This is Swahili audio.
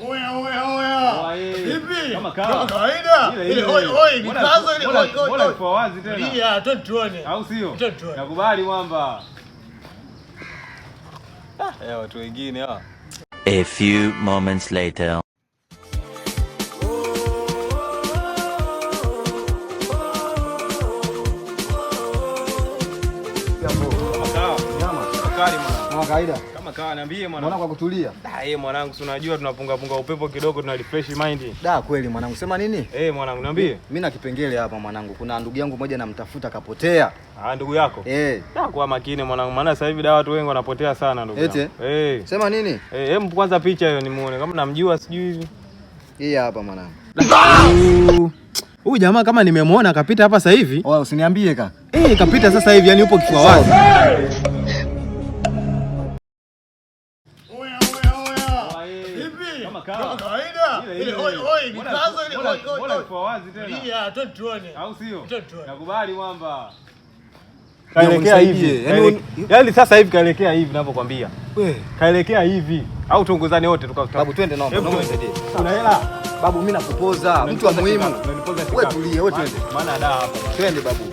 Oya. Vipi? Kama kawaida. Oi, ni kaza ile oi. Kwa wazi tena. Ndio, tuone. Au sio? Tuone. Nakubali mwamba. Watu wengine hawa. A few moments later. Kama kawaida. Kama kawa niambie mwanangu. Mbona kwa kutulia? Mwanangu, si unajua tunapunga upepo kidogo, tuna refresh mind. Kweli mwanangu. Sema nini? Mwanangu niambie. Mimi na kipengele hapa mwanangu. Kuna ndugu yangu mmoja namtafuta kapotea. Ndugu yako? Kwa makini mwanangu, maana sasa hivi watu wengi wanapotea sana ndugu yangu. Sema nini? Hebu kwanza picha hiyo nimuone kama namjua sijui hivi. Hii hapa mwanangu. Huyu jamaa kama nimemwona kapita hapa sasa hivi. Usiniambie kaka. Kapita sasa hivi, yani upo kifua wazi. Kama kawaida. Oi, ni kaza ile oi. Kwa wazi tena. Ndio, tuone. Au sio? Tuone. Nakubali mwamba. Kaelekea hivi. Yaani sasa hivi kaelekea hivi ninapokuambia. Kaelekea hivi. Au tuongozane wote tukakutana. Babu twende naomba nisaidie. Una hela? Babu mimi nakupoza. Mtu wa muhimu. Wewe tulie, wewe twende. Maana hapa. Twende babu.